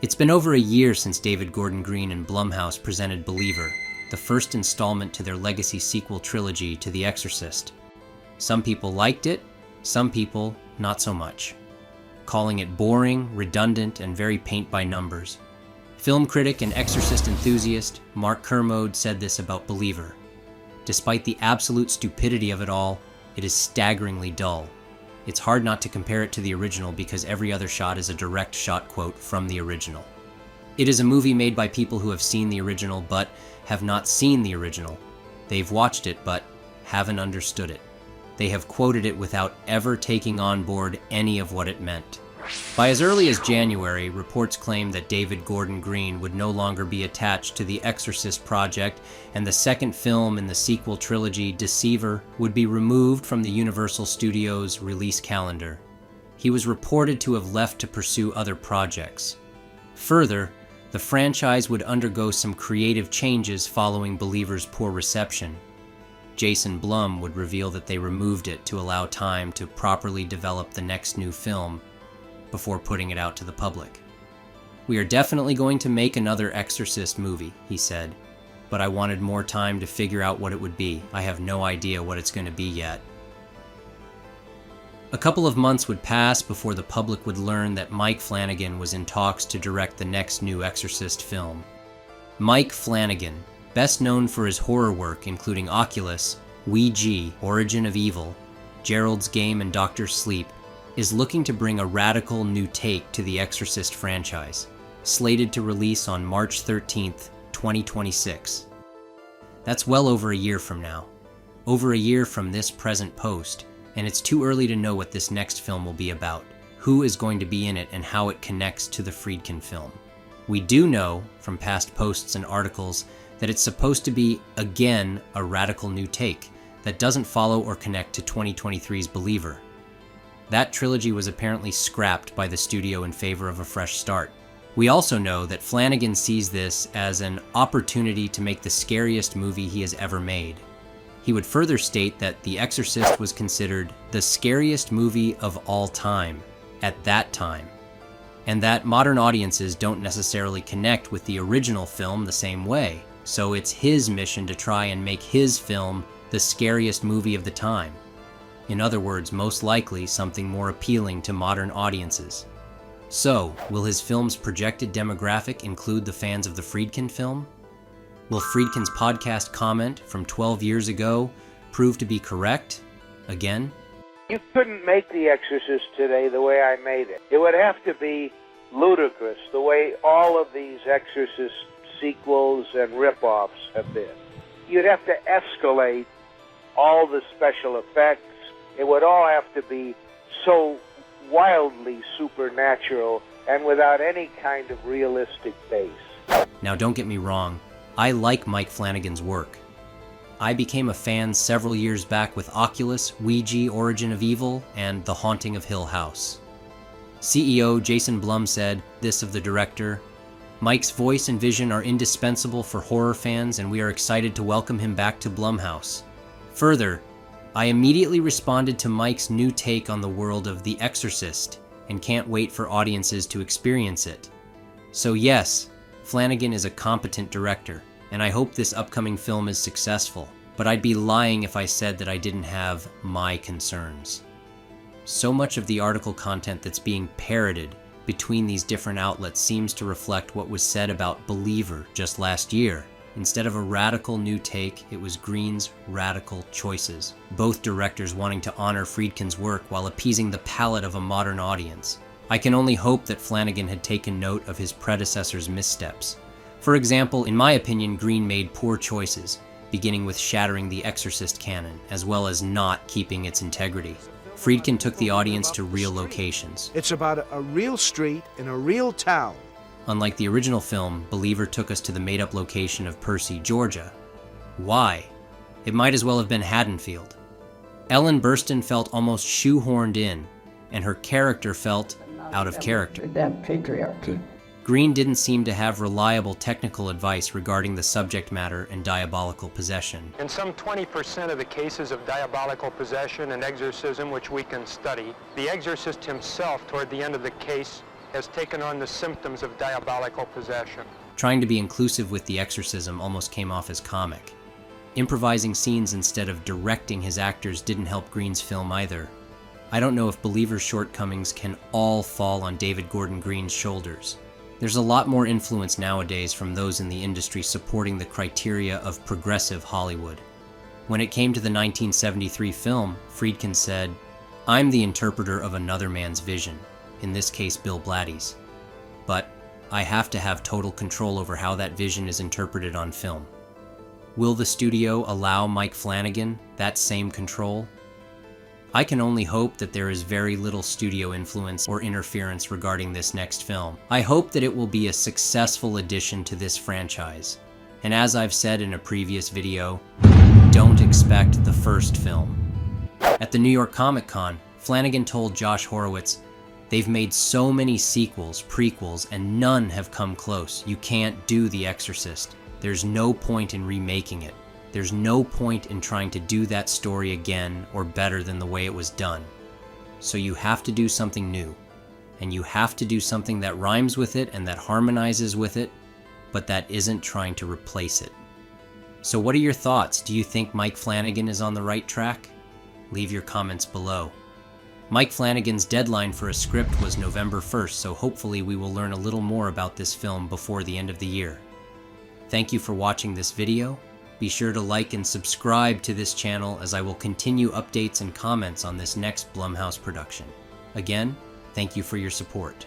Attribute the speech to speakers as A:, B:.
A: It's been over a year since David Gordon Green and Blumhouse presented Believer, the first installment to their legacy sequel trilogy to The Exorcist. Some people liked it, some people not so much, calling it boring, redundant, and very paint by numbers. Film critic and Exorcist enthusiast Mark Kermode said this about Believer. Despite the absolute stupidity of it all, it is staggeringly dull. It's hard not to compare it to the original because every other shot is a direct shot quote from the original. It is a movie made by people who have seen the original but have not seen the original. They've watched it but haven't understood it. They have quoted it without ever taking on board any of what it meant. By as early as January, reports claimed that David Gordon Green would no longer be attached to the Exorcist project, and the second film in the sequel trilogy, Deceiver, would be removed from the Universal Studios release calendar. He was reported to have left to pursue other projects. Further, the franchise would undergo some creative changes following Believer's poor reception. Jason Blum would reveal that they removed it to allow time to properly develop the next new film before putting it out to the public. "We are definitely going to make another Exorcist movie," he said, "but I wanted more time to figure out what it would be. I have no idea what it's going to be yet." A couple of months would pass before the public would learn that Mike Flanagan was in talks to direct the next new Exorcist film. Mike Flanagan, best known for his horror work including Oculus, Ouija, Origin of Evil, Gerald's Game, and Doctor Sleep, is looking to bring a radical new take to the Exorcist franchise, slated to release on March 13th, 2026. That's well over a year from now. Over a year from this present post, and it's too early to know what this next film will be about, who is going to be in it, and how it connects to the Friedkin film. We do know, from past posts and articles, that it's supposed to be, again, a radical new take that doesn't follow or connect to 2023's Believer. That trilogy was apparently scrapped by the studio in favor of a fresh start. We also know that Flanagan sees this as an opportunity to make the scariest movie he has ever made. He would further state that The Exorcist was considered the scariest movie of all time, at that time, and that modern audiences don't necessarily connect with the original film the same way, so it's his mission to try and make his film the scariest movie of the time. In other words, most likely something more appealing to modern audiences. So, will his film's projected demographic include the fans of the Friedkin film? Will Friedkin's podcast comment from 12 years ago prove to be correct? Again?
B: You couldn't make The Exorcist today the way I made it. It would have to be ludicrous, the way all of these Exorcist sequels and rip-offs have been. You'd have to escalate all the special effects. It would all have to be so wildly supernatural and without any kind of realistic base.
A: Now don't get me wrong, I like Mike Flanagan's work. I became a fan several years back with Oculus, Ouija, Origin of Evil, and The Haunting of Hill House. CEO Jason Blum said this of the director: "Mike's voice and vision are indispensable for horror fans, and we are excited to welcome him back to Blumhouse." Further, "I immediately responded to Mike's new take on the world of The Exorcist and can't wait for audiences to experience it." So yes, Flanagan is a competent director, and I hope this upcoming film is successful, but I'd be lying if I said that I didn't have my concerns. So much of the article content that's being parroted between these different outlets seems to reflect what was said about Believer just last year. Instead of a radical new take, it was Green's radical choices, both directors wanting to honor Friedkin's work while appeasing the palate of a modern audience. I can only hope that Flanagan had taken note of his predecessor's missteps. For example, in my opinion, Green made poor choices, beginning with shattering the Exorcist canon, as well as not keeping its integrity. Friedkin took the audience to real locations.
C: It's about a real street in a real town.
A: Unlike the original film, Believer took us to the made-up location of Percy, Georgia. Why? It might as well have been Haddonfield. Ellen Burstyn felt almost shoehorned in, and her character felt out of character.
D: That patriarchy.
A: Green didn't seem to have reliable technical advice regarding the subject matter and diabolical possession.
E: In some 20% of the cases of diabolical possession and exorcism which we can study, the exorcist himself toward the end of the case has taken on the symptoms of diabolical possession.
A: Trying to be inclusive with the exorcism almost came off as comic. Improvising scenes instead of directing his actors didn't help Green's film either. I don't know if believers' shortcomings can all fall on David Gordon Green's shoulders. There's a lot more influence nowadays from those in the industry supporting the criteria of progressive Hollywood. When it came to the 1973 film, Friedkin said, "I'm the interpreter of another man's vision, in this case Bill Blatty's. But I have to have total control over how that vision is interpreted on film." Will the studio allow Mike Flanagan that same control? I can only hope that there is very little studio influence or interference regarding this next film. I hope that it will be a successful addition to this franchise. And as I've said in a previous video, don't expect the first film. At the New York Comic Con, Flanagan told Josh Horowitz, "They've made so many sequels, prequels, and none have come close. You can't do The Exorcist. There's no point in remaking it. There's no point in trying to do that story again or better than the way it was done. So you have to do something new. And you have to do something that rhymes with it and that harmonizes with it, but that isn't trying to replace it." So what are your thoughts? Do you think Mike Flanagan is on the right track? Leave your comments below. Mike Flanagan's deadline for a script was November 1st, so hopefully we will learn a little more about this film before the end of the year. Thank you for watching this video. Be sure to like and subscribe to this channel as I will continue updates and comments on this next Blumhouse production. Again, thank you for your support.